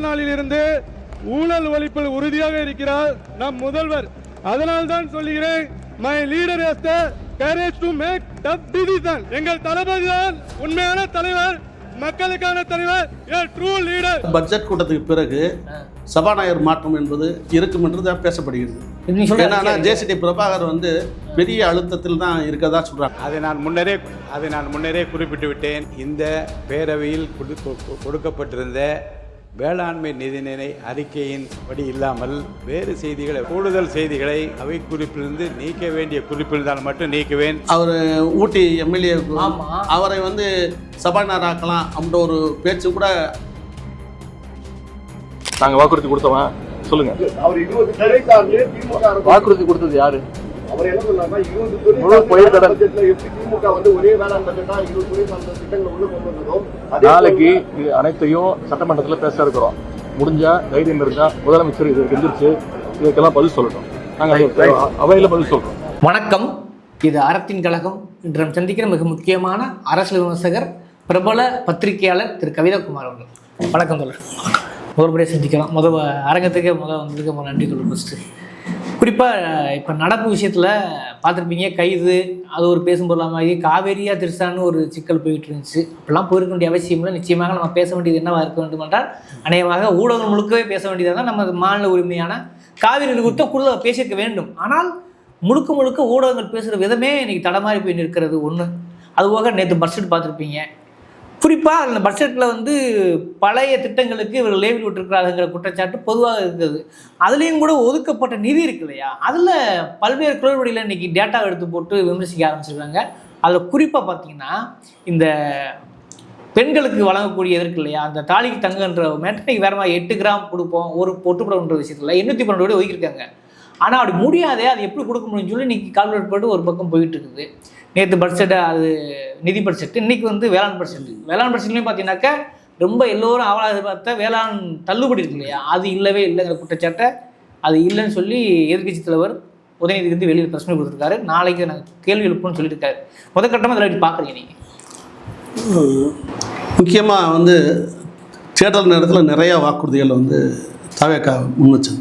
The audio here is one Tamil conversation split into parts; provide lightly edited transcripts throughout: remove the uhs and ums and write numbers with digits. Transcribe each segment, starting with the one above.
நாளிலிருந்து ஊழல் ஒழிப்பில் உறுதியாக இருக்கிறார் நம் முதல்வர். அதனால் தான் சொல்கிறேன், my leader has the courage to make tough decision. எங்கள் தளபதி தான் உண்மையான தலைவர், மக்களுக்கான தலைவர், a true leader. பட்ஜெட் கூட்டத்துக்கு பிறகு சபாநாயகர் மாற்றம் என்பது இருக்கும் என்று தான் பேசப்படுகிறது. ஏன்னா ஜேசிடி பிரபாகர் வந்து பெரிய அழுத்தத்தில் தான் இருக்கதா சொல்றாங்க. அதை நான் முன்னரே குறிப்பிட்டு விட்டேன். இந்த பேரவையில் கொடுக்கப்பட்டிருந்த வேளாண்மை நிதிநிலை அறிக்கையின் படி இல்லாமல் வேறு செய்திகளை, கூடுதல் செய்திகளை அவை குறிப்பிலிருந்து நீக்க வேண்டிய குறிப்பில் மட்டும் நீக்குவேன். அவர் ஊட்டி எம்எல்ஏ அவரை வந்து சபாநாயகர் ஆக்கலாம் அப்படின்ற ஒரு பேச்சு கூட நாங்கள் வாக்குறுதி கொடுத்தவன் சொல்லுங்க. வாக்குறுதி கொடுத்தது யாரு? நாளைக்கு இது அனைத்தையும் சட்டமன்றத்தில் பேச இருக்கிறோம். முடிஞ்சா தைரியம் இருந்தா முதலமைச்சர் இது எந்திரிச்சு இதுக்கெல்லாம் பதில் சொல்லட்டும். நாங்கள் அவையில பதில் சொல்றோம். வணக்கம், இது அறத்தின் கழகம். இன்று நாம் சந்திக்கிற மிக முக்கியமான அரசியல் விமர்சகர், பிரபல பத்திரிகையாளர் திரு கவிதாகுமார் அவர்கள். வணக்கம் தோழர். ஒரு முறை சந்திக்கலாம். அரங்கத்துக்கே வந்ததுக்கு நன்றி தோழர். ஃபஸ்ட்டு குறிப்பாக இப்போ நடப்பு விஷயத்தில் பார்த்துருப்பீங்க, கைது அது ஒரு பேசும்போது காவேரியா திருசான்னு ஒரு சிக்கல் போயிட்டு இருந்துச்சு. அப்படிலாம் போயிருக்க வேண்டிய அவசியம் இல்லை. நிச்சயமாக நம்ம பேச வேண்டியது என்னவாக இருக்க வேண்டும் என்றால், அநேகமாக ஊடகங்கள் முழுக்கவே பேச வேண்டியதாக தான் நம்ம மாநில உரிமையான காவிரி குறித்தும் கூடுதலாக பேசியிருக்க வேண்டும். ஆனால் முழுக்க ஊடகங்கள் பேசுகிற விதமே இன்றைக்கி தடமாறி போய் நிற்கிறது ஒன்று. அதுபோக நேற்று பட்ஜெட் பார்த்துருப்பீங்க. குறிப்பாக அந்த பட்ஜெட்டில் வந்து பழைய திட்டங்களுக்கு இவர்கள் லேபிள் விட்டுருக்கிறாருங்கிற குற்றச்சாட்டு பொதுவாக இருக்குது. அதுலேயும் கூட ஒதுக்கப்பட்ட நிதி இருக்கு இல்லையா, அதில் பல்வேறு குளறுபடியில் இன்றைக்கி டேட்டா எடுத்து போட்டு விமர்சிக்க ஆரம்பிச்சிருக்காங்க. அதில் குறிப்பாக பார்த்தீங்கன்னா, இந்த பெண்களுக்கு வழங்கக்கூடிய இருக்கு இல்லையா, அந்த தாலிக்கு தங்குன்ற மேட்டனைக்கு வேறு மாதிரி 8 கிராம் கொடுப்போம் ஒரு பொட்டுப்படம்ன்ற விஷயத்தில் 812 கோடி ஒதுக்கியிருக்காங்க. ஆனால் அப்படி முடியாதே, அது எப்படி கொடுக்க முடியும்னு சொல்லி இன்றைக்கி கால்குலேட் பண்ணிட்டு ஒரு பக்கம் போயிட்டு இருக்குது. நேற்று பட்ஜெட்டு, அது நிதி பட்ஜெட்டு, இன்றைக்கி வந்து வேளாண் பட்ஜெட்லேயும் பார்த்தீங்கன்னாக்கா ரொம்ப எல்லோரும் அவளாக பார்த்த வேளாண் தள்ளுபடி இருக்கு இல்லையா, அது இல்லவே இல்லைங்கிற குற்றச்சாட்டை அது இல்லைன்னு சொல்லி எதிர்கட்சி தலைவர் உதயநிதி வந்து வெளியில் பிரச்சனை கொடுத்துருக்காரு. நாளைக்கு நான் கேள்வி எழுப்புன்னு சொல்லியிருக்காரு. முதற்கட்டமாக அதில் எப்படி பார்க்குறீங்க நீங்கள்? முக்கியமாக வந்து தேர்தல் நேரத்தில் நிறையா வாக்குறுதிகள் வந்து தவேகா முன்வச்சது.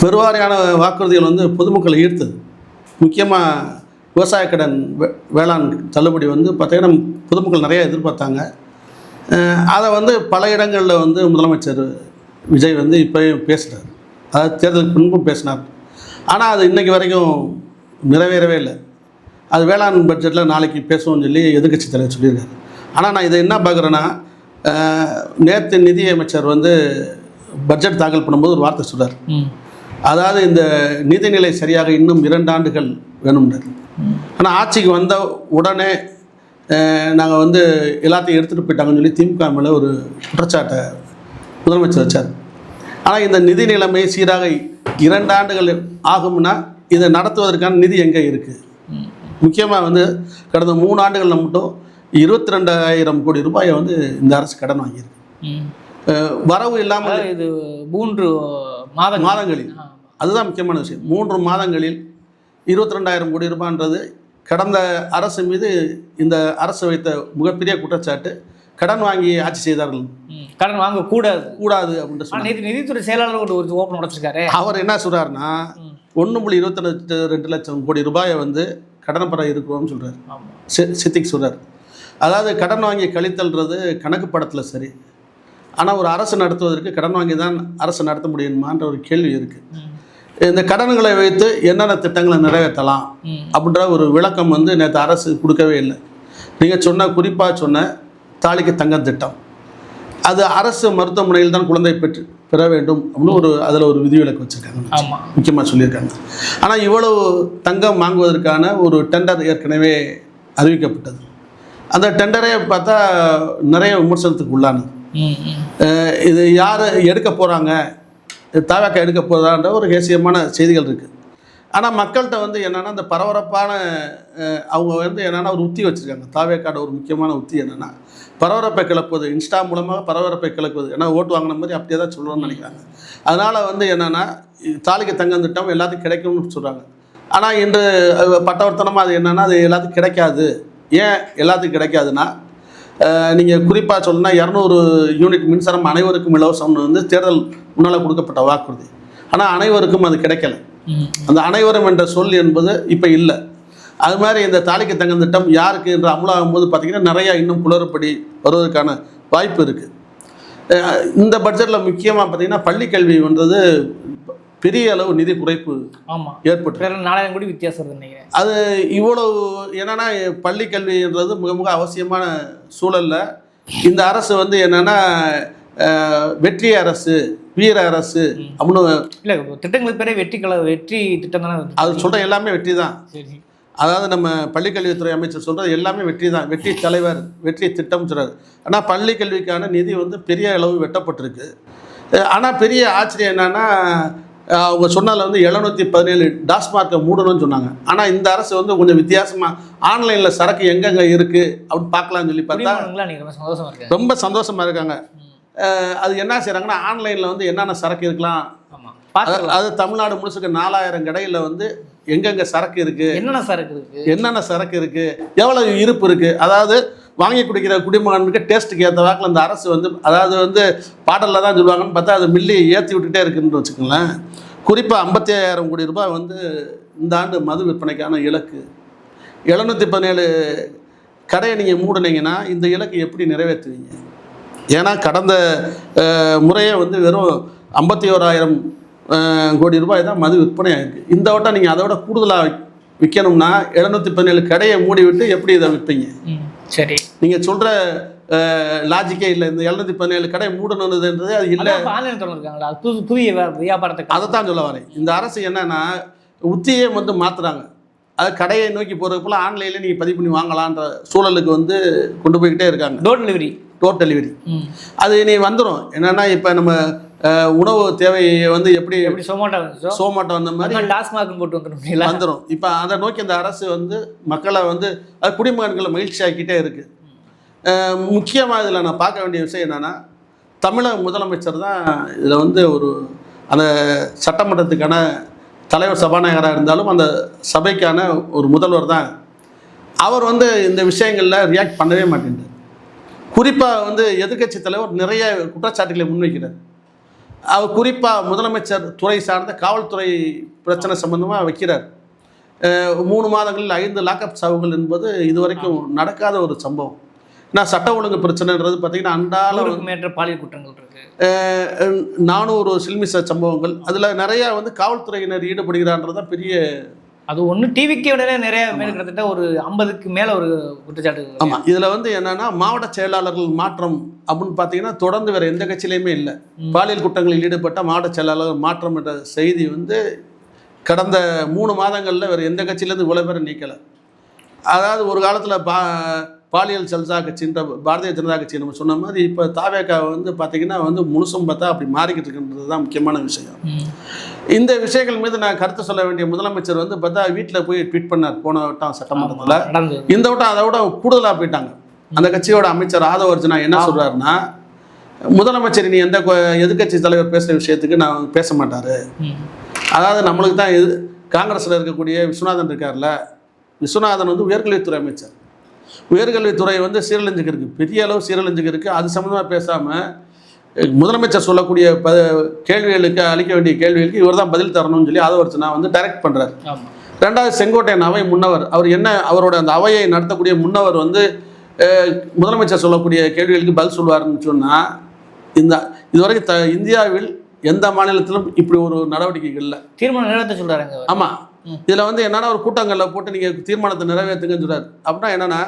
பெருவாரியான வாக்குறுதிகள் வந்து பொதுமக்களை ஈர்த்தது. முக்கியமாக விவசாய கடன், வேளாண் தள்ளுபடி வந்து பார்த்திங்கன்னா பொதுமக்கள் நிறையா எதிர்பார்த்தாங்க. அதை வந்து பல இடங்களில் வந்து முதலமைச்சர் விஜய் வந்து இப்போயும் பேசினார், அதாவது தேர்தலுக்கு பின்பும் பேசினார். ஆனால் அது இன்றைக்கி வரைக்கும் நிறைவேறவே இல்லை. அது வேளாண் பட்ஜெட்டில் நாளைக்கு பேசுவோம்னு சொல்லி எதிர்கட்சி தலைவர் சொல்லியிருக்காரு. ஆனால் நான் இதை என்ன பார்க்குறேன்னா, நேற்று நிதியமைச்சர் வந்து பட்ஜெட் தாக்கல் பண்ணும்போது ஒரு வார்த்தை சொல்கிறார். அதாவது இந்த நிதிநிலை சரியாக இன்னும் 2 ஆண்டுகள் வேணும்ன்றார். ஆனால் ஆட்சிக்கு வந்த உடனே நாங்கள் வந்து எல்லாத்தையும் எடுத்துகிட்டு போயிட்டாங்கன்னு சொல்லி திமுக மேலே ஒரு குற்றச்சாட்டை முதலமைச்சர் வச்சார். ஆனால் இந்த நிதி நிலைமை சீராக 2 ஆண்டுகள் ஆகும்னா இதை நடத்துவதற்கான நிதி எங்கே இருக்குது? முக்கியமாக வந்து கடந்த 3 ஆண்டுகளில் மட்டும் 22,000 கோடி ரூபாயை வந்து இந்த அரசு கடன் வாங்கியிருக்கு. வரவு இல்லாமல் இது 3 மாதங்களில், அதுதான் முக்கியமான விஷயம். 3 மாதங்களில் 22,000 கோடி ரூபான்றது கடந்த அரசு மீது இந்த அரசு வைத்த மிகப்பெரிய குற்றச்சாட்டு. கடன் வாங்கி ஆட்சி செய்தார்கள், கடன் வாங்கக்கூடாது அப்படின்னு சொல்லி நிதித்துறை செயலாளர் ஒரு ஓப்பன் உடைச்சிருக்காரு. அவர் என்ன சொல்கிறாருன்னா 1.22 லட்சம் கோடி ரூபாயை வந்து கடன் பெற இருக்கிறோம்னு சொல்கிறார். சித்திக் சொல்கிறார். அதாவது கடன் வாங்கி கழித்தல்ன்றது கணக்கு படத்தில் சரி, ஆனால் ஒரு அரசு நடத்துவதற்கு கடன் வாங்கி தான் அரசு நடத்த முடியுமான்ற ஒரு கேள்வி இருக்குது. இந்த கடன்களை வைத்து என்னென்ன திட்டங்களை நிறைவேற்றலாம் அப்படின்ற ஒரு விளக்கம் வந்து நேற்று அரசு கொடுக்கவே இல்லை. நீங்கள் குறிப்பாக சொன்ன தாலிக்கு தங்கம் திட்டம், அது அரசு மருத்துவமனையில் தான் குழந்தை பெற வேண்டும் அப்படின்னு அதில் ஒரு விதிவிலக்கு வச்சுருக்காங்க, முக்கியமாக சொல்லியிருக்காங்க. ஆனால் இவ்வளவு தங்கம் வாங்குவதற்கான ஒரு டெண்டர் ஏற்கனவே அறிவிக்கப்பட்டது. அந்த டெண்டரே பார்த்தா நிறைய விமர்சனத்துக்கு உள்ளானது. இது யார் எடுக்க போகிறாங்க, தாவேக்கா எடுக்க போகிறான்ற ஒரு கேசியமான செய்திகள் இருக்குது. ஆனால் மக்கள்கிட்ட வந்து என்னென்னா இந்த பரபரப்பான அவங்க வந்து என்னென்னா ஒரு உத்தி வச்சுருக்காங்க. தாவேக்காட ஒரு முக்கியமான உத்தி என்னென்னா பரபரப்பை கிளப்புவது, இன்ஸ்டா மூலமாக பரபரப்பை கிளப்புவது. ஏன்னா ஓட்டு வாங்கின மாதிரி அப்படியே தான் சொல்லணும்னு நினைக்கிறாங்க. அதனால் வந்து என்னென்னா தாலிக்கு தங்கம் திட்டம் எல்லாத்துக்கும் கிடைக்கும்னு சொல்கிறாங்க. ஆனால் இன்று பட்டவர்த்தனமாக அது என்னென்னா அது எல்லாத்துக்கும் கிடைக்காது. ஏன் எல்லாத்துக்கும் கிடைக்காதுன்னா நீங்கள் குறிப்பாக சொல்லணும்னா 200 யூனிட் மின்சாரம் அனைவருக்கும் இலவசம்னு வந்து தேர்தல் முன்னால் கொடுக்கப்பட்ட வாக்குறுதி. ஆனால் அனைவருக்கும் அது கிடைக்கல. அந்த அனைவரும் என்ற சொல் என்பது இப்போ இல்லை. அது மாதிரி இந்த தாலிக்கு தங்கம் திட்டம் யாருக்கு என்று அமலாகும் போது பார்த்திங்கன்னா நிறையா இன்னும் குளறுபடி வருவதற்கான வாய்ப்பு இருக்குது. இந்த பட்ஜெட்டில் முக்கியமாக பார்த்திங்கன்னா பள்ளி கல்வின்றது பெரிய அளவு நிதி குறைப்பு ஏற்பட்டு 4000 கோடி வித்தியாசம் நினைக்கிறேன். அது இவ்வளவு என்னன்னா பள்ளி கல்வின்றது மிக மிக அவசியமான சூழல்ல இந்த அரசு வந்து என்னன்னா வெற்றி அரசு, வீர அரசு அப்படின்னு இல்லை, திட்டங்களுக்கு பேரே வெற்றி திட்டம் தானே. அது சொல்ற எல்லாமே வெற்றி தான். அதாவது நம்ம பள்ளிக்கல்வித்துறை அமைச்சர் சொல்றது எல்லாமே வெற்றி தான். வெற்றி தலைவர், வெற்றி திட்டம் சொல்றாரு. ஆனால் பள்ளி கல்விக்கான நிதி வந்து பெரிய அளவு வெட்டப்பட்டிருக்கு. ஆனால் பெரிய ஆச்சரியம் என்னன்னா, அவங்க சொன்னதில் வந்து 717 டாஸ்மார்க்கை மூடணும்னு சொன்னாங்க. ஆனால் இந்த அரசு வந்து கொஞ்சம் வித்தியாசமாக ஆன்லைனில் சரக்கு எங்கெங்கே இருக்குது அப்படின்னு பார்க்கலாம்னு சொல்லி பார்த்தா ரொம்ப சந்தோஷமாக இருக்காங்க. அது என்ன செய்கிறாங்கன்னா, ஆன்லைனில் வந்து என்னென்ன சரக்கு இருக்கலாம், அது தமிழ்நாடு முழுசுக்கு 4000 கடையில் வந்து எங்கெங்கே சரக்கு இருக்குது, என்னென்ன சரக்கு இருக்குது, எவ்வளோ இருப்பு இருக்குது, அதாவது வாங்கி குடிக்கிற குடிமகனுக்கு டேஸ்ட்டுக்கு ஏற்ற வாக்கில் இந்த அரசு வந்து அதாவது வந்து பாடலில் தான் சொல்லுவாங்கன்னு பார்த்தா அது மில்லி ஏற்றி விட்டுட்டே இருக்குன்னு வச்சுக்கோங்களேன். குறிப்பாக 55,000 கோடி ரூபாய் வந்து இந்த ஆண்டு மது விற்பனைக்கான இலக்கு. 717 கடையை நீங்கள் மூடினீங்கன்னா இந்த இலக்கு எப்படி நிறைவேற்றுவீங்க? ஏன்னா கடந்த முறையே வந்து வெறும் 51,000 கோடி ரூபாய் தான் மது விற்பனை ஆகிருக்கு. இந்த வட்டம் நீங்கள் அதை விட கூடுதலாக விற்கணும்னா 717 கடையை மூடி விட்டு எப்படி இதை விற்பீங்க? சரி, நீங்கள் சொல்கிற லாஜிக்கே இல்லை. இந்த 717 கடை மூடணுன்றதே அது இல்லை. புதிய வியாபாரத்துக்கு அதை தான் சொல்ல வரேன். இந்த அரசு என்னன்னா உத்தியே வந்து மாற்றுறாங்க. அது கடையை நோக்கி போகிறதுக்கு போல ஆன்லைனில் நீங்கள் பதிவு பண்ணி வாங்கலான்ற சூழலுக்கு வந்து கொண்டு போய்கிட்டே இருக்காங்க. டோர் டெலிவரி அது நீ வந்துடும். என்னன்னா இப்போ நம்ம உணவு தேவையை வந்து எப்படி சோமாட்டோ வந்த மாதிரி டாஸ்மாக் போட்டு வந்துடும். இப்போ அதை நோக்கி அந்த அரசு வந்து மக்களை வந்து அது குடிமகன்களை மகிழ்ச்சி ஆக்கிட்டே இருக்குது. முக்கியமாக இதில் நான் பார்க்க வேண்டிய விஷயம் என்னென்னா, தமிழக முதலமைச்சர் தான் இதில் வந்து ஒரு அந்த சட்டமன்றத்துக்கான தலைவர் சபாநாயகராக இருந்தாலும் அந்த சபைக்கான ஒரு முதல்வர் தான். அவர் வந்து இந்த விஷயங்களில் ரியாக்ட் பண்ணவே மாட்டேங்குது. குறிப்பாக வந்து எதிர்க்கட்சி தலைவர் நிறைய குற்றச்சாட்டுகளை முன்வைக்கிறார். அவர் குறிப்பாக முதலமைச்சர் துறை சார்ந்த காவல்துறை பிரச்சனை சம்பந்தமாக வைக்கிறார். 3 மாதங்களில் 5 லாக்அப் சாவுகள் என்பது இதுவரைக்கும் நடக்காத ஒரு சம்பவம். ஏன்னா சட்ட ஒழுங்கு பிரச்சனைன்றது பார்த்தீங்கன்னா அன்றாட பாலியல் குற்றங்கள் இருக்கு, 400 சில்மிச சம்பவங்கள், அதில் நிறையா வந்து காவல்துறையினர் ஈடுபடுகிறான்றதான் பெரிய அது ஒன்று. டிவிக்கு விட நிறைய மேல் கிட்டத்தட்ட ஒரு 50க்கு மேலே ஒரு குற்றச்சாட்டு. ஆமாம், இதில் வந்து என்னென்னா மாவட்ட செயலாளர்கள் மாற்றம் அப்படின்னு பார்த்தீங்கன்னா தொடர்ந்து வேறு எந்த கட்சியிலையுமே இல்லை. பாலியல் குற்றங்களில் ஈடுபட்ட மாவட்ட செயலாளர்கள் மாற்றம் என்ற செய்தி வந்து கடந்த 3 மாதங்களில் வேறு எந்த கட்சியிலேருந்து இவ்வளோ பேரை நீக்கலை. அதாவது ஒரு காலத்தில் பாலியல் ஜல்சா கட்சின்ற பாரதிய ஜனதா கட்சி நம்ம சொன்ன மாதிரி இப்போ தாவேகா வந்து பார்த்திங்கன்னா வந்து முழுசும் பார்த்தா அப்படி மாறிக்கிட்டு இருக்குன்றது தான் முக்கியமான விஷயம். இந்த விஷயங்கள் மீது நான் கருத்து சொல்ல வேண்டிய முதலமைச்சர் வந்து பார்த்தா வீட்டில் போய் ட்வீட் பண்ணார் போன வட்டம் சட்டமன்றத்தில். இந்த வட்டம் அதை விட கூடுதலாக போயிட்டாங்க. அந்த கட்சியோட அமைச்சர் ஆதவ அர்ஜுனா என்ன சொல்கிறாருன்னா, முதலமைச்சர் நீ எந்த எதிர்கட்சி தலைவர் பேசுகிற விஷயத்துக்கு நான் பேச மாட்டார். அதாவது நம்மளுக்கு தான் காங்கிரஸில் இருக்கக்கூடிய விஸ்வநாதன் இருக்கார்ல, விஸ்வநாதன் வந்து உயர்கல்வித்துறை அமைச்சர். உயர்கல்வித்துறை வந்து சீரழிஞ்சுக்கு இருக்குது, பெரிய அளவு சீரழிஞ்சுக்கு இருக்குது. அது சம்மந்தமாக பேசாமல் முதலமைச்சர் சொல்லக்கூடிய கேள்விகளுக்கு அளிக்க வேண்டிய கேள்விகளுக்கு இவர் தான் பதில் தரணும்னு சொல்லி ஆதவர்ச்சனா வந்து டைரக்ட் பண்ணுறாரு. 2வது செங்கோட்டையன் அவை முன்னவர், அவர் என்ன அவரோட அந்த அவையை நடத்தக்கூடிய முன்னவர் வந்து முதலமைச்சர் சொல்லக்கூடிய கேள்விகளுக்கு பதில் சொல்வார்னு சொன்னால் இதுவரைக்கும் இந்தியாவில் எந்த மாநிலத்திலும் இப்படி ஒரு நடவடிக்கைகள் இல்லை. தீர்மானம் நிறைவேற்ற சொல்கிறாங்க. ஆமாம், இதில் வந்து என்னென்னா ஒரு கூட்டங்களில் போட்டு நீங்கள் தீர்மானத்தை நிறைவேற்றுங்கன்னு சொல்கிறார். அப்படின்னா என்னென்னா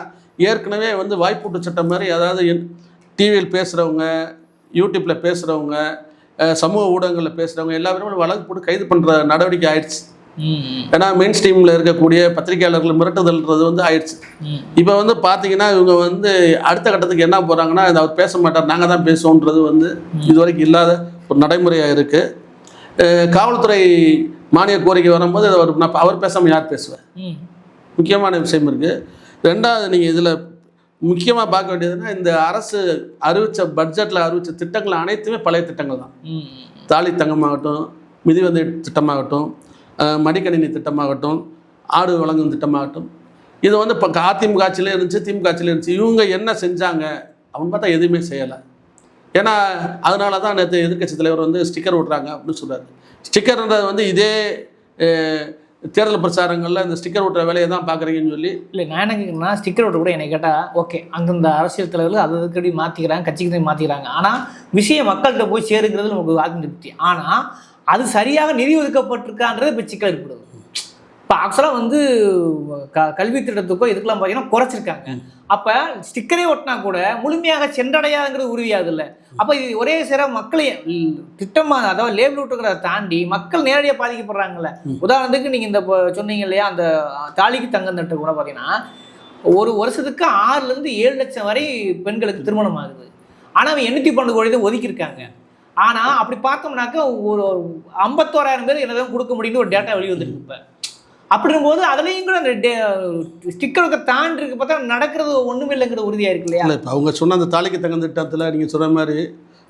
ஏற்கனவே வந்து வாய்ப்பூட்டு சட்டம் மாதிரி, அதாவது டிவியில் பேசுகிறவங்க, யூடியூப்பில் பேசுகிறவங்க, சமூக ஊடகங்களில் பேசுகிறவங்க எல்லாருமே வழக்கு போட்டு கைது பண்ணுற நடவடிக்கை ஆயிடுச்சு. ஏன்னா மெயின் ஸ்ட்ரீமில் இருக்கக்கூடிய பத்திரிகையாளர்கள் மிரட்டுதல்ன்றது வந்து ஆயிடுச்சு. இப்போ வந்து பார்த்தீங்கன்னா இவங்க வந்து அடுத்த கட்டத்துக்கு என்ன போகிறாங்கன்னா, அவர் பேச மாட்டார், நாங்கள் தான் பேசுவோன்றது வந்து இதுவரைக்கும் இல்லாத ஒரு நடைமுறையாக இருக்குது. காவல்துறை மானிய கோரிக்கை வரும்போது அவர் பேசாமல் யார் பேசுவார்? முக்கியமான விஷயம் இருக்குது. 2வது நீங்கள் இதில் முக்கியமாக பார்க்க வேண்டியதுன்னா, இந்த அரசு அறிவித்த பட்ஜெட்டில் அறிவித்த திட்டங்கள் அனைத்துமே பழைய திட்டங்கள் தான். தாலி தங்கமாகட்டும், மிதிவந்தை திட்டமாகட்டும், மடிக்கணினி திட்டமாகட்டும், ஆடு வழங்கும் திட்டமாகட்டும், இது வந்து இப்போ அதிமுக ஆட்சியிலே இருந்துச்சு, திமுக ஆட்சியிலே இருந்துச்சு. இவங்க என்ன செஞ்சாங்க அப்படின்னு பார்த்தா எதுவுமே செய்யலை. ஏன்னா அதனால தான் நேற்று எதிர்க்கட்சி தலைவர் வந்து ஸ்டிக்கர் ஓட்டுறாங்க அப்படின்னு சொல்கிறார். ஸ்டிக்கர்ன்றது வந்து இதே தேர்தல் பிரச்சாரங்களில் இந்த ஸ்டிக்கர் ஓட்டுற வேலையை தான் பார்க்குறீங்கன்னு சொல்லி. இல்லை நான் என்ன கேட்குறேன்னா, ஸ்டிக்கர் ஓட்ட கூட என்னை கேட்டால் ஓகே, அந்தந்த அரசியல் தலைவர்கள் அதுக்கடி மாற்றிக்கிறாங்க, கட்சிக்கு மாற்றிக்கிறாங்க. ஆனால் விஷயம் மக்கள்கிட்ட போய் சேருங்கிறது நமக்கு வாக்கு திருப்தி. ஆனால் அது சரியாக நிதி ஒதுக்கப்பட்டிருக்கான்றது இப்போ சிக்கல் ஏற்படுது. இப்போ ஆக்சுவலாக வந்து கல்வி திட்டத்துக்கோ இதுக்கெல்லாம் பார்த்தீங்கன்னா குறைச்சிருக்காங்க. அப்போ ஸ்டிக்கரே ஒட்டினா கூட முழுமையாக சென்றடையாதுங்கிறது உறுதியாது இல்லை. அப்போ இது ஒரே சேர மக்களை திட்டமாக அதாவது லேபிள் விட்டுக்கிறத தாண்டி மக்கள் நேரடியாக பாதிக்கப்படுறாங்கல்ல. உதாரணத்துக்கு நீங்கள் இந்த சொன்னீங்க இல்லையா, அந்த தாலிக்கு தங்கம் திட்டம் கூட பார்த்தீங்கன்னா ஒரு வருஷத்துக்கு 6 to 7 லட்சம் வரை பெண்களுக்கு திருமணம் ஆகுது. ஆனால் அவன் 812 கோடி தான் ஒதுக்கியிருக்காங்க. ஆனால் அப்படி பார்த்தோம்னாக்கா ஒரு 51,000 பேர் என்னதான் கொடுக்க முடியும்னு ஒரு டேட்டா வெளியே வந்துருக்கு. இப்போ அப்படிங்கும்போது அதுலேயும் கூட அந்த ஸ்டிக்கருக்கு தாண்டி இருக்கு பார்த்தா நடக்கிறது ஒன்றுமே இல்லைங்கிற உறுதியாக இருக்கு இல்லையா? இல்லை, இப்போ அவங்க சொன்ன அந்த தாலிக்கு தங்கம் திட்டத்தில் நீங்கள் சொன்ன மாதிரி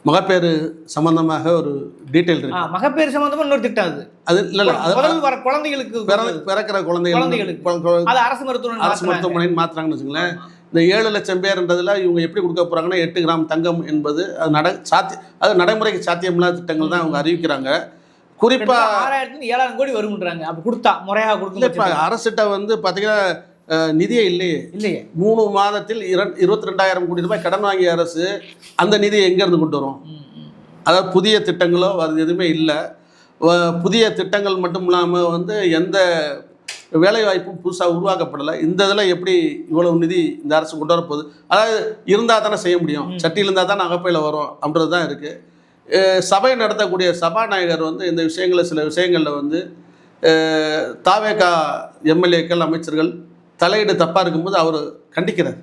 மகப்பேறு சம்பந்தமாக ஒரு டீட்டெயில் இருக்கு. மகப்பேறு சம்பந்தமாக இன்னொரு திட்டம் அது இல்லை முதல் வர குழந்தைகளுக்கு பிறக்கிற குழந்தைகளுக்கு அது அரசு மருத்துவமனைன்னு மாற்றுறாங்கன்னு வச்சுங்களேன். இந்த 7 லட்சம் பேர்ன்றதுல இவங்க எப்படி கொடுக்க போகிறாங்கன்னா 8 கிராம் தங்கம் என்பது அது நடைமுறைக்கு சாத்தியமில்லாத திட்டங்கள் தான் அவங்க அறிவிக்கிறாங்க. குறிப்பாக 6,000 கோடி வரும்ன்றாங்க. அப்படி கொடுத்தா முறையாக கொடுக்கல. இப்போ அரசிட்ட வந்து பார்த்தீங்கன்னா நிதியே இல்லையே. 3 மாதத்தில் 22,000 கோடி ரூபாய் கடன் வாங்கிய அரசு அந்த நிதியை எங்கேருந்து கொண்டு வரும்? அதாவது புதிய திட்டங்களோ அது எதுவுமே இல்லை. புதிய திட்டங்கள் மட்டும் இல்லாமல் வந்து எந்த வேலை வாய்ப்பும் புதுசாக உருவாக்கப்படலை. இந்த இதில் எப்படி இவ்வளவு நிதி இந்த அரசு கொண்டு வரப்போகுது? அதாவது இருந்தால் தானே செய்ய முடியும், சட்டியில் இருந்தால் தானே அகப்பையில் வரும் அப்படின்றது தான் இருக்குது. சபை நடத்தக்கூடிய சபாநாயகர் வந்து இந்த விஷயங்களில் சில விஷயங்களில் வந்து தாவேகா எம்எல்ஏக்கள் அமைச்சர்கள் தலையீடு தப்பாக இருக்கும்போது அவர் கண்டிக்கிறாரு.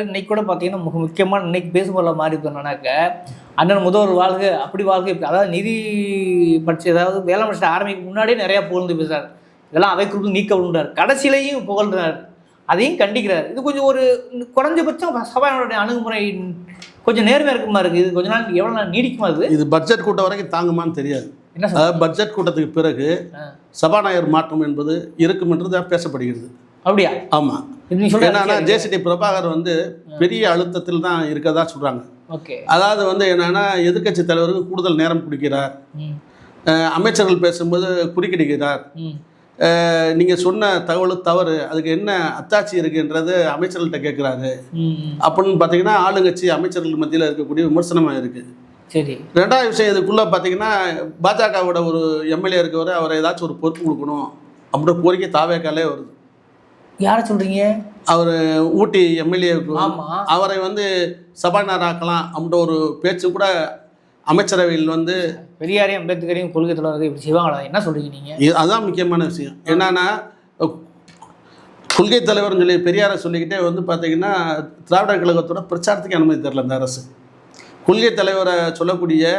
இன்னைக்கு கூட பார்த்தீங்கன்னா முக்கியமான இன்னைக்கு பேசும்போது மாறி போனாக்க அண்ணன் முதல்வர் வாழ்க அப்படி வாழ்க இப்படி, அதாவது நிதி பட்சம் ஏதாவது வேளாண் அமைச்சர் ஆரம்பிக்கு முன்னாடியே நிறையா புகழ்ந்து பேசுகிறார். இதெல்லாம் அவைக்குள் நீக்க விழுந்தார். கடைசியிலையும் புகழ்ந்தார், அதையும் கண்டிக்கிறார். இது கொஞ்சம் ஒரு குறைஞ்சபட்சம் சபாநாயகருடைய அணுகுமுறை கொஞ்சம் நேர்மையாக இருக்குமா இருக்குது. இது கொஞ்ச நாள் எவ்வளோ நாள் நீடிக்குமா? இது பட்ஜெட் கூட்டம் வரைக்கும் தாங்குமான்னு தெரியாது. அதாவது பட்ஜெட் கூட்டத்துக்கு பிறகு சபாநாயகர் மாற்றம் என்பது இருக்கும் என்று தான் பேசப்படுகிறது. அப்படியா? ஆமாம். என்னன்னா ஜேசிடி பிரபாகர் வந்து பெரிய அழுத்தத்தில் தான் இருக்கதா சொல்கிறாங்க. ஓகே. அதாவது வந்து என்னன்னா எதிர்க்கட்சி தலைவருக்கு கூடுதல் நேரம் கொடுக்கிறார், அமைச்சர்கள் பேசும்போது குறுக்கிடுகிறார், நீங்கள் சொன்ன தகவல் தவறு, அதுக்கு என்ன அத்தாட்சி இருக்குன்றது அமைச்சர்கள்ட்ட கேட்குறாரு அப்படின்னு பார்த்தீங்கன்னா ஆளுங்கட்சி அமைச்சர்கள் மத்தியில் இருக்கக்கூடிய விமர்சனமாக இருக்குது. சரி. ரெண்டாவது விஷயம், இதுக்குள்ளே பார்த்தீங்கன்னா பாஜகவோட ஒரு எம்எல்ஏ இருக்கவர் அவரை ஏதாச்சும் ஒரு பொறுப்பு கொடுக்கணும் அப்படின்ற கோரிக்கை தாவேக்காலே வருது. யாரை சொல்கிறீங்க? அவர் ஊட்டி எம்எல்ஏவுக்கு அவரை வந்து சபாநாயகர் ஆக்கலாம் அப்படின்ற ஒரு பேச்சு கூட அமைச்சரவையில் வந்து பெரியாரையும் அம்பேத்கரையும் கொள்கை தொடர்ந்து இப்படி செய்வாங்களா? என்ன சொல்கிறீங்க நீங்கள்? அதுதான் முக்கியமான விஷயம். என்னன்னா கொள்கை தலைவர்னு சொல்லி பெரியாரை சொல்லிக்கிட்டே வந்து பார்த்தீங்கன்னா திராவிடர் கழகத்தோட பிரச்சாரத்துக்கு அனுமதி தரல இந்த அரசு. கொள்கை தலைவரை சொல்லக்கூடிய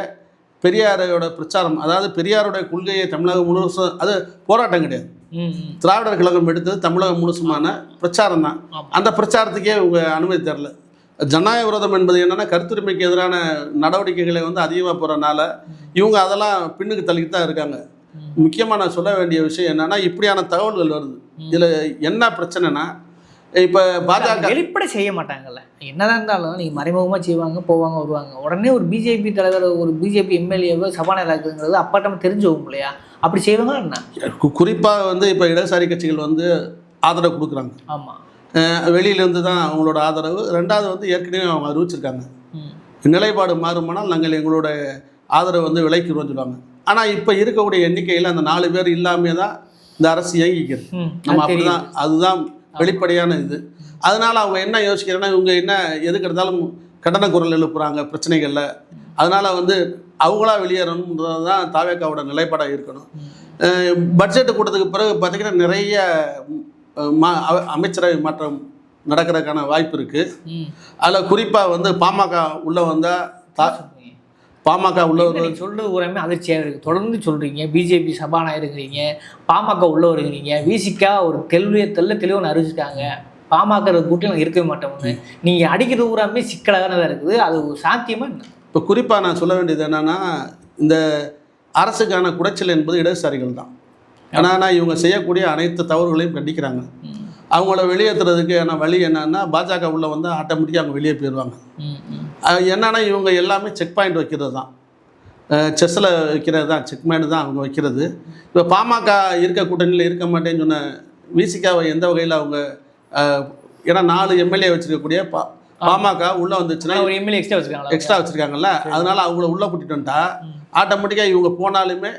பெரியாரோட பிரச்சாரம், அதாவது பெரியாரோட கொள்கையை தமிழகம் முழுசும், அது போராட்டம் கிடையாது, திராவிடர் கழகம் எடுத்தது தமிழகம் முழுசுமான பிரச்சாரம் தான். அந்த பிரச்சாரத்துக்கே இவங்க அனுமதி தரல. ஜனநாயக விரோதம் என்பது என்னென்னா கருத்துரிமைக்கு எதிரான நடவடிக்கைகளை வந்து அதிகமாக போகிறனால இவங்க அதெல்லாம் பின்னுக்கு தள்ளிட்டு தான் இருக்காங்க. முக்கியமாக நான் சொல்ல வேண்டிய விஷயம் என்னென்னா இப்படியான தகவல்கள் வருது. இதில் என்ன பிரச்சனைனா இப்போ பாஜக வெளிப்படை செய்ய மாட்டாங்கல்ல, என்னதான் இருந்தாலும் நீங்கள் மறைமுகமாக செய்வாங்க, போவாங்க, வருவாங்க. உடனே ஒரு பிஜேபி தலைவர் ஒரு பிஜேபி எம்எல்ஏவோ சபாநாயகருங்கிறது அப்பாட்டமாக தெரிஞ்சவங்க இல்லையா? அப்படி செய்வாங்க என்ன? குறிப்பாக வந்து இப்போ இடதுசாரி கட்சிகள் வந்து ஆதரவு கொடுக்குறாங்க. ஆமாம், வெளியிலேருந்து தான் அவங்களோட ஆதரவு. ரெண்டாவது வந்து ஏற்கனவே அவங்க அறிவிச்சிருக்காங்க நிலைப்பாடு மாறுமானால் நாங்கள் எங்களோட ஆதரவு வந்து விலைக்குறோம்னு சொல்லுவாங்க. ஆனால் இப்போ இருக்கக்கூடிய எண்ணிக்கையில் அந்த 4 பேர் இல்லாமே தான் இந்த அரசு இயங்கிக்கிறது. நம்ம அப்படி தான், அதுதான் வெளிப்படையான இது. அதனால் அவங்க என்ன யோசிக்கிறேன்னா இவங்க என்ன எதுக்கு எடுத்தாலும் கண்டன குரல் எழுப்புறாங்க பிரச்சனைகளில். அதனால் வந்து அவங்களா வெளியேறணுன்றது தான் தாவேக்காவோட நிலைப்பாடாக இருக்கணும். பட்ஜெட்டு கூட்டத்துக்கு பிறகு பார்த்திங்கன்னா நிறைய அமைச்சரவை மாற்றம் நடக்கிறதுக்கான வாய்ப்பு இருக்குது. அதில் குறிப்பாக வந்து பாமக உள்ளே வந்தால் பாமக உள்ளவர் சொல்கிறது ஊரமே அதிர்ச்சியாக இருக்குது. தொடர்ந்து சொல்கிறீங்க பிஜேபி சபாநாயகர் இருக்கிறீங்க, பாமக உள்ளவர் இருக்கிறீங்க, விசிகா ஒரு தெளிவான அறிவிச்சிட்டாங்க பாமக கூட்டில் இருக்கவே மாட்டோம்னு. நீங்கள் அடிக்கிறது ஊராமே சிக்கலாக தான் இருக்குது. அது சாத்தியமாக என்ன? இப்போ குறிப்பாக நான் சொல்ல வேண்டியது என்னென்னா இந்த அரசுக்கான குடைச்சல் என்பது இடதுசாரிகள் தான். ஆனால் இவங்க செய்யக்கூடிய அனைத்து தவறுகளையும் கண்டிக்கிறாங்க. அவங்கள வெளியேற்றுறதுக்கான வழி என்னன்னா பாஜக உள்ள வந்து ஆட்டோமேட்டிக்காக அவங்க வெளியே போயிடுவாங்க. என்னன்னா இவங்க எல்லாமே செக் பாயிண்ட் வைக்கிறது தான், செஸ்ஸில் வைக்கிறது தான், செக் பாயிண்ட் தான் அவங்க வைக்கிறது. இப்போ பாமக இருக்க கூட்டணியில் இருக்க மாட்டேன்னு சொன்ன விசிகாவை எந்த வகையில் அவங்க ஏன்னா 4 எம்எல்ஏ வச்சிருக்கக்கூடிய பாமக உள்ளே வந்துச்சுன்னா ஒரு எம்எல்ஏ எக்ஸ்ட்ரா வச்சுருக்காங்கல்ல, அதனால அவங்கள உள்ளே கூட்டிகிட்டு வந்துட்டா ஆட்டோமேட்டிக்காக இவங்க போனாலுமே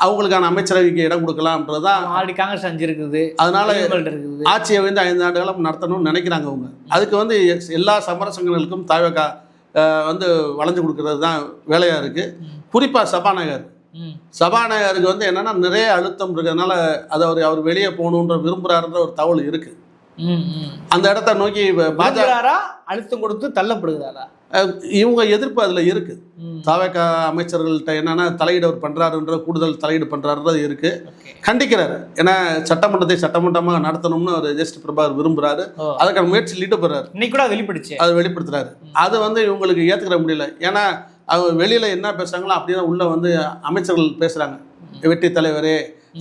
அவங்களுக்கான அமைச்சரவைக்கு இடம் கொடுக்கலாம்ன்றது தான். ஆல்ரெடி காங்கிரஸ் 5 இருக்குது, அதனால ஆட்சியை வந்து 5 ஆண்டு காலம் நடத்தணும்னு நினைக்கிறாங்க அவங்க. அதுக்கு வந்து எல்லா சமரசங்களுக்கும் தாவேக வந்து வளைஞ்சு கொடுக்கறது தான் வேலையாக இருக்குது. குறிப்பாக சபாநாயகருக்கு வந்து என்னென்னா நிறைய அழுத்தம் இருக்கிறதுனால அது அவர் வெளியே போகணுன்ற விரும்புகிறாருன்ற ஒரு தகவல் இருக்குது. அந்த இடத்த நோக்கி பாஜக அழுத்தம் கொடுத்து தள்ளப்படுகிறாரா? இவங்க எதிர்ப்பு அதில் இருக்குது. தாவேக அமைச்சர்கள்ட்ட என்னென்னா தலையீடு அவர் பண்ணுறாருன்ற, கூடுதல் தலையீடு பண்ணுறாருன்றது இருக்குது. கண்டிக்கிறாரு. ஏன்னா சட்டமன்றமாக நடத்தணும்னு அவர் ஜஸ்ட் பிரபாகர் விரும்புகிறாரு. அதுக்கான முயற்சியில் ஈடுபடுறாரு. இன்னைக்கு கூட வெளிப்படுச்சு, அதை வெளிப்படுத்துறாரு. அது வந்து இவங்களுக்கு ஏற்றுக்கிற முடியல. ஏன்னா அவங்க வெளியில் என்ன பேசுகிறாங்களோ அப்படின்னா உள்ளே வந்து அமைச்சர்கள் பேசுகிறாங்க. வெற்றி தலைவரே,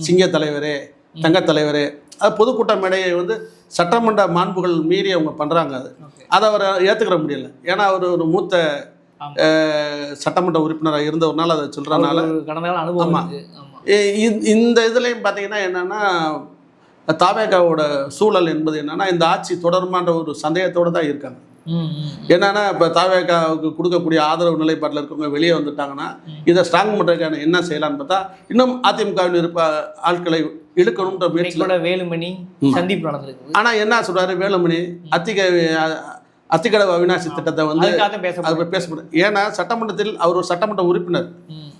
சிங்க தலைவரே, தங்க தலைவரே. அது பொதுக்கூட்ட மேடையை வந்து சட்டமன்ற மாண்புகள் மீறி அவங்க பண்ணுறாங்க. அதை அவரை ஏற்றுக்கிற முடியல. ஏன்னா அவர் ஒரு மூத்த சட்டமன்ற உறுப்பினராக இருந்தவர்னால அதை சொல்கிறனால. ஆமாம், இந்த இதுலேயும் பார்த்தீங்கன்னா என்னென்னா தாவேகாவோட சூழல் என்பது என்னென்னா இந்த ஆட்சி தொடருமான்ற ஒரு சந்தேகத்தோடு தான் இருக்காங்க. என்னன்னா இப்போ தாவேகாவுக்கு கொடுக்கக்கூடிய ஆதரவு நிலைப்பாட்டில் இருக்கவங்க வெளியே வந்துட்டாங்கன்னா இதை ஸ்ட்ராங் பண்ணுறதுக்கான என்ன செய்யலான்னு பார்த்தா இன்னும் அதிமுகவில் இருப்ப ஆட்களை இழுக்கணுன்ற முயற்சியோட வேலுமணி சந்திப்பு நடந்திருக்கு. ஆனால் என்ன சொல்றாரு வேலுமணி, அத்திக்கடவு அவிநாசி திட்டத்தை வந்து பேச. ஏன்னா சட்டமன்றத்தில் அவர் ஒரு சட்டமன்ற உறுப்பினர்,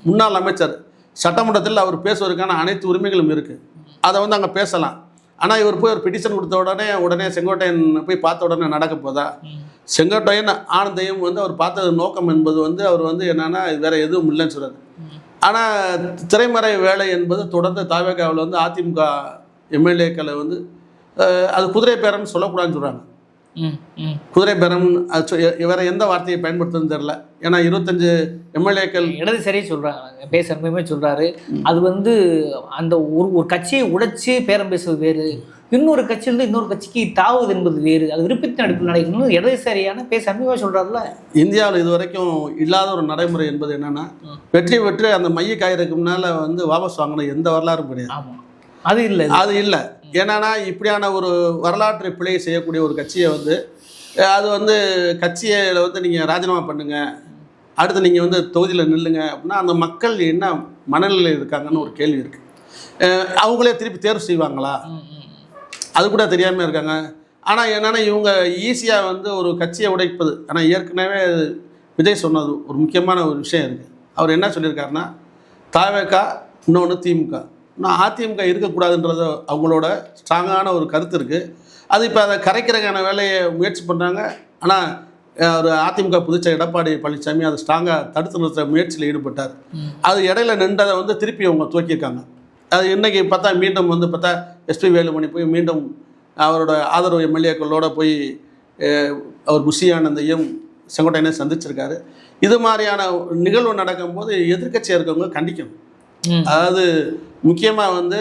முன்னாள் அமைச்சர். சட்டமன்றத்தில் அவர் பேசுவதற்கான அனைத்து உரிமைகளும் இருக்கு. அதை வந்து அங்கே பேசலாம். ஆனால் இவர் போய் ஒரு பெட்டிஷன் கொடுத்த உடனே செங்கோட்டையன் போய் பார்த்த உடனே நடக்க போதா? செங்கோட்டையன் ஆனந்தையும் வந்து அவர் பார்த்தது நோக்கம் என்பது வந்து அவர் வந்து என்னன்னா வேற எதுவும் இல்லைன்னு சொல்றாரு. ஆனால் திரைமறை வேலை என்பது தொடர்ந்து தாவேகாவில் வந்து அதிமுக எம்எல்ஏக்களை வந்து அது குதிரை பேரம்னு சொல்லக்கூடாதுன்னு சொல்கிறாங்க. குதிரை பேரம் வேற எந்த வார்த்தையை பயன்படுத்துன்னு தெரியல. ஏன்னா 25 எம்எல்ஏக்கள் இடதுசாரி சொல்கிறாங்க, பேசுகிறமே சொல்கிறாரு. அது வந்து அந்த ஒரு கட்சியை உடைச்சி பேரம் பேசுவது வேறு, இன்னொரு கட்சியிலிருந்து இன்னொரு கட்சிக்கு தாவுது என்பது வேறு. அது விருப்பத்தின் அடிப்பில் நடக்கணும். இடதுசாரியான பேசுகிறமே சொல்கிறாருல. இந்தியாவில் இது வரைக்கும் இல்லாத ஒரு நடைமுறை என்பது என்னன்னா வெற்றி அந்த மைய காயிறதுக்கு முன்னால் வந்து வாபஸ் வாங்கின எந்த வரலாறும் கிடையாது. ஆமாம், அது இல்லை. ஏன்னா இப்படியான ஒரு வரலாற்று பிழையை செய்யக்கூடிய ஒரு கட்சியை வந்து அது வந்து கட்சியில் வந்து நீங்கள் ராஜினாமா பண்ணுங்க, அடுத்து நீங்கள் வந்து தொகுதியில் நில்லுங்க அப்படின்னா அந்த மக்கள் என்ன மனநிலையில் இருக்காங்கன்னு ஒரு கேள்வி இருக்குது. அவங்களே திருப்பி தேர்வு செய்வாங்களா? அது கூட தெரியாமல் இருக்காங்க. ஆனால் என்னென்னா இவங்க ஈஸியாக வந்து ஒரு கட்சியை உடைப்பது. ஆனால் ஏற்கனவே விஜய் சொன்னது ஒரு முக்கியமான ஒரு விஷயம் இருக்குது. அவர் என்ன சொல்லியிருக்காருன்னா தாவேகா இன்னொன்று திமுக, இன்னும் அதிமுக இருக்கக்கூடாதுன்றது அவங்களோட ஸ்ட்ராங்கான ஒரு கருத்து இருக்குது. அது இப்போ அதை கரைக்கிறதுக்கான வேலையை முயற்சி பண்ணுறாங்க. ஆனால் ஒரு அதிமுக பொதுச்செயலர் எடப்பாடி பழனிசாமி அதை ஸ்ட்ராங்காக தடுத்து நிறுத்த முயற்சியில் ஈடுபட்டார். அது இடையில நின்றதை வந்து திருப்பி அவங்க துவக்கியிருக்காங்க. அது இன்றைக்கி பார்த்தா மீண்டும் வந்து பார்த்தா எஸ்பி வேலுமணி போய் மீண்டும் அவரோட ஆதரவு எம்எல்ஏக்களோட போய் அவர் புஷி ஆனந்தையும் செங்கோட்டையனையும் சந்திச்சிருக்காரு. இது மாதிரியான நிகழ்வு நடக்கும்போது எதிர்க்கட்சியாக இருக்கவங்க கண்டிக்கணும். அதாவது முக்கியமாக வந்து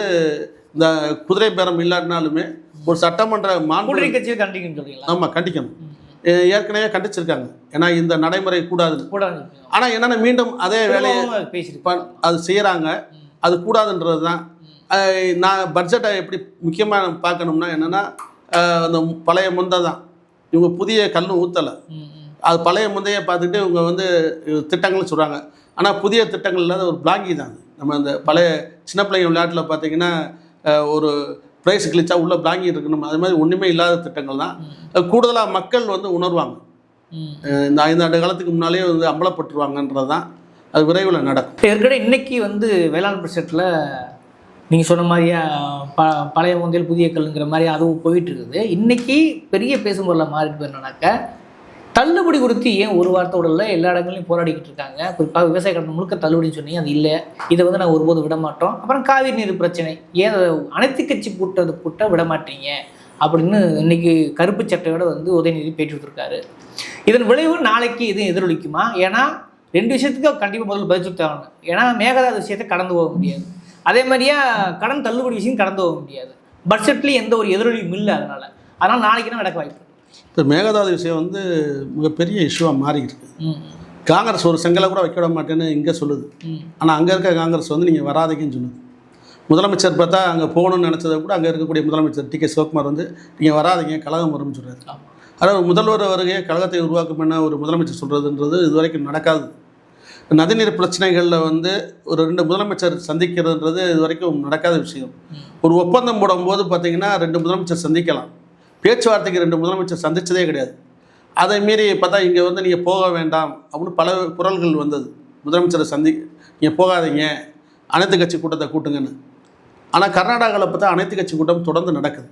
இந்த குதிரை பேரம் இல்லாட்டினாலுமே ஒரு சட்டமன்ற மாநில கட்சியை கண்டிக்கணும். ஆமாம், கண்டிக்கணும். ஏற்கனவே கண்டிச்சிருக்காங்க. ஏன்னா இந்த நடைமுறை கூடாது. ஆனால் என்னென்னா மீண்டும் அதே வேலையை அது செய்கிறாங்க. அது கூடாதுன்றது தான். நான் பட்ஜெட்டை எப்படி முக்கியமாக பார்க்கணும்னா என்னென்னா அந்த பழைய முந்தை தான், இவங்க புதிய கல்லும் ஊற்றலை. அது பழைய முந்தையை பார்த்துட்டு இவங்க வந்து திட்டங்கள்னு சொல்கிறாங்க. ஆனால் புதிய திட்டங்கள் இல்லாத ஒரு பிளாங்கி தான். நம்ம அந்த பழைய சின்ன பிள்ளைங்க விளையாட்டில் பார்த்தீங்கன்னா ஒரு ப்ரைஸ் கிழிச்சா உள்ள பிளாங்கி இருக்கணும், அது மாதிரி ஒன்றுமே இல்லாத திட்டங்கள் தான். கூடுதலாக மக்கள் வந்து உணர்வாங்க. இந்த 5 ஆண்டு காலத்துக்கு முன்னாலே வந்து அம்பலப்பட்டுருவாங்கன்றது தான். அது விரைவில் நடக்கும். ஏற்கனவே இன்னைக்கு வந்து வேளாண் பட்ஜெட்டில் நீங்கள் சொன்ன மாதிரியா பழைய முந்தையில் புதிய கல்லுங்கிற மாதிரி அதுவும் போயிட்டு இருக்குது. இன்றைக்கி பெரிய பேசும் பொருளை மாறிட்டு போயிருந்தாக்க தள்ளுபடி கொடுத்து ஏன் ஒரு வாரத்தோட இல்லை எல்லா இடங்களையும் போராடிக்கிட்டு இருக்காங்க. குறிப்பாக விவசாய கடன் முழுக்க தள்ளுபடின்னு சொன்னீங்க, அது இல்லை. இதை வந்து நான் ஒருபோது விட மாட்டோம். அப்புறம் காவிரி நீர் பிரச்சனை ஏன் அனைத்து கட்சி கூட்ட விட மாட்டீங்க அப்படின்னு இன்றைக்கி கருப்பு சட்டையோட வந்து உதயநிதி பேட்டி கொடுத்துருக்காரு. இதன் விளைவு நாளைக்கு எதுவும் எதிரொலிக்குமா? ஏன்னா 2 விஷயத்துக்கு கண்டிப்பாக முதல்ல பதில் சொல்லிட்டாங்க. ஏன்னா மேகதாது விஷயத்தை கடந்து போக முடியாது, அதே மாதிரியா கடன் தள்ளுபடி விஷயம் கடந்து போக முடியாது. பட்ஜெட்லேயும் எந்த ஒரு எதிரொலியும் இல்லை. அதனால நாளைக்கு தான் நடக்க வாய்ப்பு. இப்போ மேகதாது விஷயம் வந்து மிகப்பெரிய இஷ்யூவாக மாறிக்கிட்டு காங்கிரஸ் ஒரு செங்கலை கூட வைக்க விட மாட்டேன்னு இங்கே சொல்லுது. ஆனால் அங்கே இருக்க காங்கிரஸ் வந்து நீங்கள் வராதீங்கன்னு சொல்லுது. முதலமைச்சர் பார்த்தா அங்கே போகணும்னு நினச்சதை கூட அங்கே இருக்கக்கூடிய முதலமைச்சர் டி.கே. சிவகுமார் வந்து நீங்கள் வராதிங்க கழகம் வரும்னு சொல்கிறாரு. அதாவது முதல்வர் வருகையே கழகத்தை உருவாக்கும் என்ன ஒரு முதலமைச்சர் சொல்கிறதுன்றது இது வரைக்கும் நடக்காது. நதிநீர் பிரச்சனைகளில் வந்து ஒரு 2 முதலமைச்சர் சந்திக்கிறதுன்றது இது வரைக்கும் நடக்காத விஷயம். ஒரு ஒப்பந்தம் போடும்போது பார்த்திங்கன்னா 2 முதலமைச்சர் சந்திக்கலாம். பேச்சுவார்த்தைக்கு 2 முதலமைச்சர் சந்தித்ததே கிடையாது. அதை மீறி பார்த்தா இங்கே வந்து நீங்கள் போக வேண்டாம் அப்படின்னு பல குரல்கள் வந்தது. முதலமைச்சரை நீங்கள் போகாதீங்க, அனைத்து கட்சி கூட்டத்தை கூட்டுங்கன்னு. ஆனால் கர்நாடகாவில் பார்த்தா அனைத்து கட்சி கூட்டம் தொடர்ந்து நடக்குது.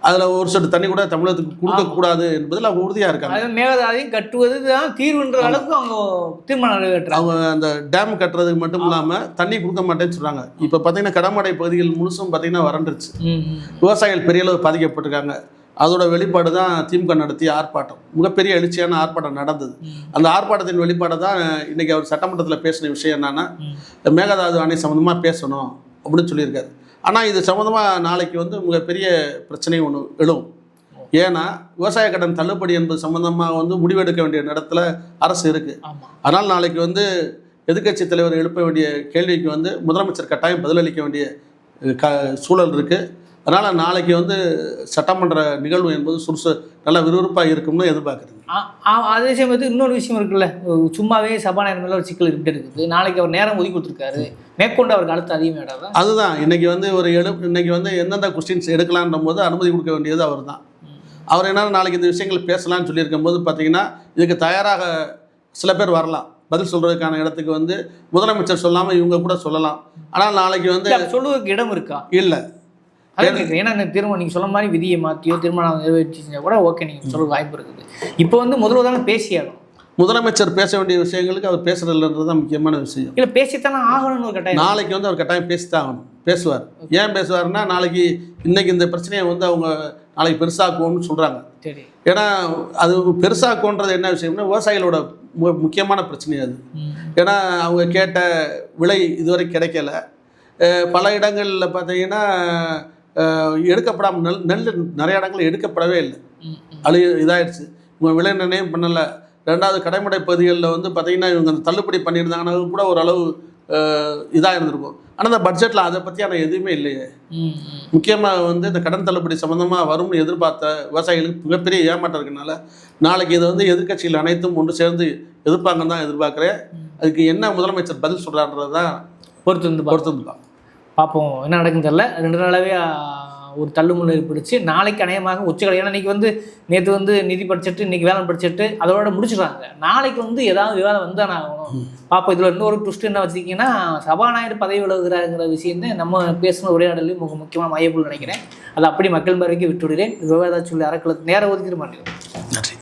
அதில் ஒரு சொட்டு தண்ணி கூட தமிழகத்துக்கு கொடுக்கக்கூடாது என்பதில் அவங்க உறுதியாக இருக்காங்க. மேகதாதையும் கட்டுவது தான் தீர்வுன்ற அளவுக்கு அவங்க தீர்மானம் நிறைவேற்றாங்க. அவங்க அந்த டேம் கட்டுறதுக்கு மட்டும் இல்லாமல் தண்ணி கொடுக்க மாட்டேன்னு சொல்கிறாங்க. இப்போ பார்த்தீங்கன்னா கடமடை பகுதிகள் முழுசும் பார்த்தீங்கன்னா வறண்டுருச்சு. விவசாயிகள் பெரிய அளவு பாதிக்கப்பட்டிருக்காங்க. அதோட வெளிப்பாடு தான் திமுக நடத்திய ஆர்ப்பாட்டம். மிகப்பெரிய எழுச்சியான ஆர்ப்பாட்டம் நடந்தது. அந்த ஆர்ப்பாட்டத்தின் வெளிப்பாடு தான் இன்றைக்கி அவர் சட்டமன்றத்தில் பேசின விஷயம் என்னன்னா மேகதாது அணை சம்மந்தமாக பேசணும் அப்படின்னு சொல்லியிருக்காரு. ஆனால் இது சம்மந்தமாக நாளைக்கு வந்து மிகப்பெரிய பிரச்சனை ஒன்று எழும். ஏன்னா விவசாய கடன் தள்ளுபடி என்பது சம்மந்தமாக வந்து முடிவெடுக்க வேண்டிய இடத்துல அரசு இருக்குது. அதனால் நாளைக்கு வந்து எதிர்க்கட்சி தலைவர் எழுப்ப வேண்டிய கேள்விக்கு வந்து முதலமைச்சர் கட்டாயம் பதிலளிக்க வேண்டிய சூழல் இருக்குது. அதனால் நாளைக்கு வந்து சட்டமன்ற நிகழ்வு என்பது நல்லா விறுவிறுப்பாக இருக்கும்னு எதிர்பார்க்குறேன். அதே சமயத்துக்கு இன்னொரு விஷயம் இருக்குல்ல, சும்மாவே சபாநாயகர் மேலே ஒரு சிக்கல் இருக்கிட்டு இருக்குது. நாளைக்கு அவர் நேரம் ஒதுக்கி கொடுத்துருக்காரு, மேற்கொண்டு அவருக்கு அழுத்த அதிகமாக. அதுதான் இன்றைக்கி வந்து இன்றைக்கி வந்து எந்தெந்த கொஸ்டின்ஸ் எடுக்கலான்ற போது அனுமதி கொடுக்க வேண்டியது அவர் தான். அவர் என்ன நாளைக்கு இந்த விஷயங்கள் பேசலாம்னு சொல்லியிருக்கும் போது பார்த்தீங்கன்னா இதுக்கு தயாராக சில பேர் வரலாம். பதில் சொல்கிறதுக்கான இடத்துக்கு வந்து முதலமைச்சர் சொல்லாமல் இவங்க கூட சொல்லலாம். ஆனால் நாளைக்கு வந்து சொல்லுவதற்கு இடம் இருக்கா? இல்லை. ஏன்னா திரும்ப நீங்கள் சொல்ல மாதிரி விதியை மாற்றியோ திருமணம் நிறைவேற்றி செஞ்சால் கூட ஓகே, நீங்கள் சொல்ல வாய்ப்பு இருக்குது. இப்போ வந்து முதல்வதான பேசியாகும். முதலமைச்சர் பேச வேண்டிய விஷயங்களுக்கு அவர் பேசுறதுன்றது தான் முக்கியமான விஷயம். இல்லை பேசித்தானே ஆகணும்னு ஒரு கட்டாயம். நாளைக்கு வந்து அவர் கட்டாயம் பேசித்தான் ஆகணும். பேசுவார். ஏன் பேசுவார்னா நாளைக்கு இன்னைக்கு இந்த பிரச்சனையை வந்து அவங்க நாளைக்கு பெருசாக்குவோம்னு சொல்கிறாங்க. சரி. ஏன்னா அது பெருசாக்குன்றது என்ன விஷயம்னா விவசாயிகளோட முக்கியமான பிரச்சனை அது. ஏன்னா அவங்க கேட்ட விலை இதுவரை கிடைக்கல. பல இடங்களில் பார்த்தீங்கன்னா எடுக்கப்படாமல் நெல் நிறைய இடங்களில் எடுக்கப்படவே இல்லை. இதாகிடுச்சு. இவங்க விலை நிர்ணயம் பண்ணலை. 2வது கடைமடை பகுதிகளில் வந்து பார்த்திங்கன்னா இவங்க அந்த தள்ளுபடி பண்ணியிருந்தாங்கன்னா கூட ஓரளவு இதாக இருந்திருக்கும். ஆனால் இந்த பட்ஜெட்டில் அதை பற்றியான எதுவுமே இல்லையே. முக்கியமாக வந்து இந்த கடன் தள்ளுபடி சம்மந்தமாக வரும்னு எதிர்பார்த்த விவசாயிகளுக்கு மிகப்பெரிய ஏமாற்றம் இருக்கனால நாளைக்கு இதை வந்து எதிர்க்கட்சிகள் அனைத்தும் ஒன்று சேர்ந்து எதிர்ப்பாங்கன்னு தான் எதிர்பார்க்குறேன். அதுக்கு என்ன முதலமைச்சர் பதில் சொல்கிறான்றது தான் பொறுத்து பார்ப்போம் என்ன நடக்குன்னு தெரியல. 2 நாளாகவே ஒரு தள்ளுமுள்ள ஏற்படுச்சு. நாளைக்கு அநேகமாக உச்சக்கலை. ஏன்னா இன்றைக்கி வந்து நேற்று வந்து நிதி பட்ஜெட்டு, இன்றைக்கி வேளாண் பட்ஜெட்டு அதோட முடிச்சுடுறாங்க. நாளைக்கு வந்து ஏதாவது விவாதம் வந்து தான் ஆகணும். பார்ப்போம். இதில் இன்னொரு ட்விஸ்ட் என்ன வச்சுக்கிங்கன்னா சபாநாயகர் பதவி விலகுகிறாங்கிற விஷயம் தான் நம்ம பேசின உரையாடலையும் முக்கியமாக மையப்பொருள் நினைக்கிறேன். அதை அப்படி மக்கள் பார்வைக்கு விட்டுவிடுறேன். விவாதம் சொல்லி அறக்கலத்து நேரம் ஒதுக்கிட மாட்டேங்கிறேன். நன்றி.